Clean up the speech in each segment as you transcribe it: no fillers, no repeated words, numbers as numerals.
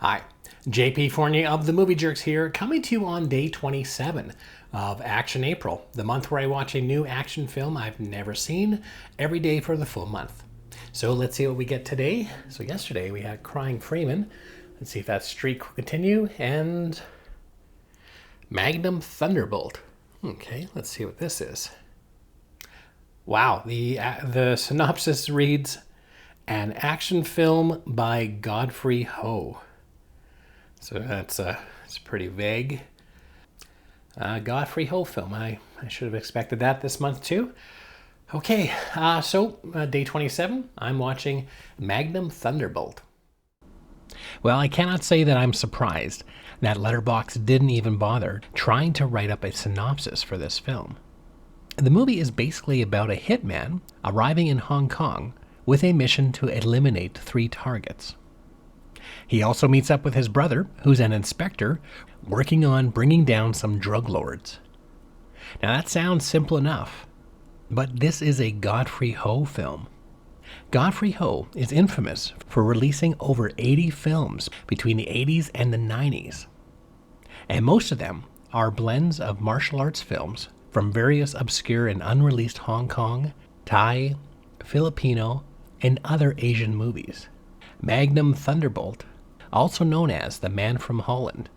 Hi, JP Fournier of the Movie Jerks here, coming to you on day 27 of Action April, the month where I watch a new action film I've never seen every day for the full month. So let's see what we get today. So yesterday we had Crying Freeman. Let's see if that streak will continue. And Magnum Thunderbolt. Okay, let's see what this is. Wow, the synopsis reads, an action film by Godfrey Ho. So it's pretty vague. Godfrey Ho film. I should have expected that this month too. Okay, so day 27, I'm watching Magnum Thunderbolt. Well, I cannot say that I'm surprised that Letterboxd didn't even bother trying to write up a synopsis for this film. The movie is basically about a hitman arriving in Hong Kong with a mission to eliminate 3 targets. He also meets up with his brother, who's an inspector, working on bringing down some drug lords. Now that sounds simple enough, but this is a Godfrey Ho film. Godfrey Ho is infamous for releasing over 80 films between the 80s and the 90s. And most of them are blends of martial arts films from various obscure and unreleased Hong Kong, Thai, Filipino, and other Asian movies. Magnum Thunderbolt, also known as The Man from Holland,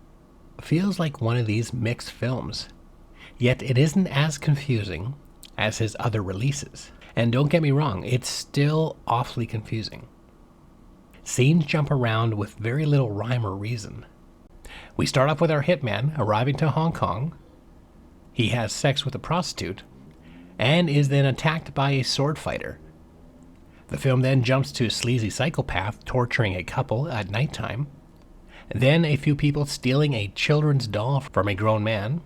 feels like one of these mixed films, yet it isn't as confusing as his other releases. And don't get me wrong, it's still awfully confusing. Scenes jump around with very little rhyme or reason. We start off with our hitman arriving to Hong Kong. He has sex with a prostitute and is then attacked by a sword fighter. The film then jumps to a sleazy psychopath torturing a couple at nighttime, then a few people stealing a children's doll from a grown man,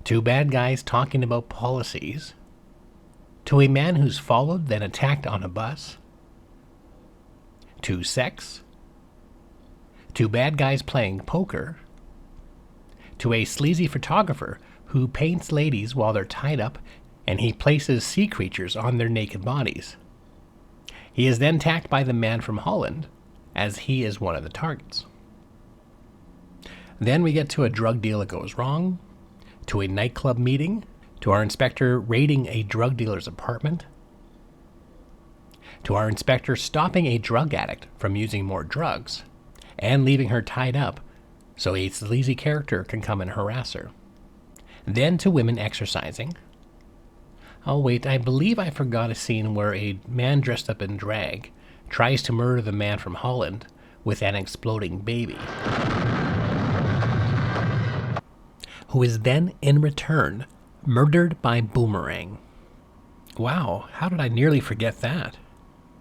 2 bad guys talking about policies, to a man who's followed then attacked on a bus, to sex, 2 bad guys playing poker, to a sleazy photographer who paints ladies while they're tied up and he places sea creatures on their naked bodies. He is then attacked by the Man from Holland, as he is one of the targets. Then we get to a drug deal that goes wrong, to a nightclub meeting, to our inspector raiding a drug dealer's apartment, to our inspector stopping a drug addict from using more drugs, and leaving her tied up so a sleazy character can come and harass her. Then to women exercising. Oh wait, I believe I forgot a scene where a man dressed up in drag tries to murder the Man from Holland with an exploding baby, who is then in return murdered by Boomerang. Wow, how did I nearly forget that?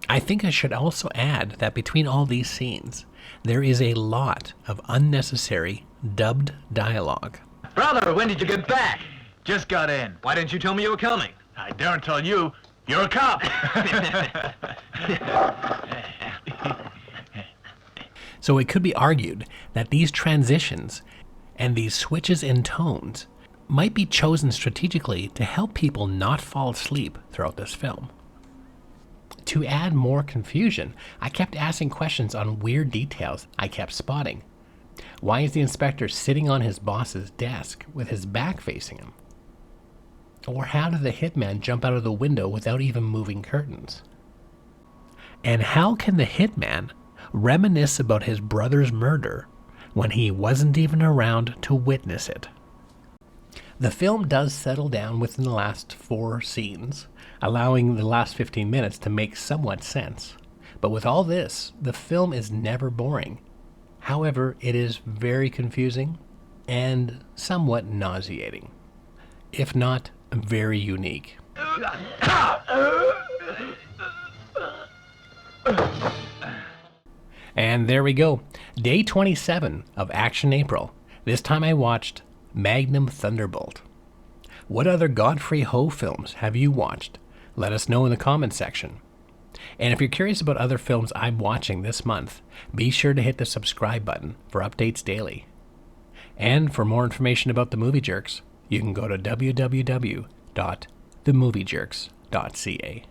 I think I should also add that between all these scenes, there is a lot of unnecessary dubbed dialogue. Brother, when did you get back? Just got in. Why didn't you tell me you were coming? I daren't tell you. You're a cop. So it could be argued that these transitions and these switches in tones might be chosen strategically to help people not fall asleep throughout this film. To add more confusion, I kept asking questions on weird details I kept spotting. Why is the inspector sitting on his boss's desk with his back facing him? Or how did the hitman jump out of the window without even moving curtains? And how can the hitman reminisce about his brother's murder when he wasn't even around to witness it? The film does settle down within the last 4 scenes, allowing the last 15 minutes to make somewhat sense. But with all this, the film is never boring. However, it is very confusing and somewhat nauseating, if not very unique. And there we go. Day 27 of Action April. This time I watched Magnum Thunderbolt. What other Godfrey Ho films have you watched? Let us know in the comments section. And if you're curious about other films I'm watching this month, be sure to hit the subscribe button for updates daily. And for more information about the Movie Jerks, you can go to www.themoviejerks.ca.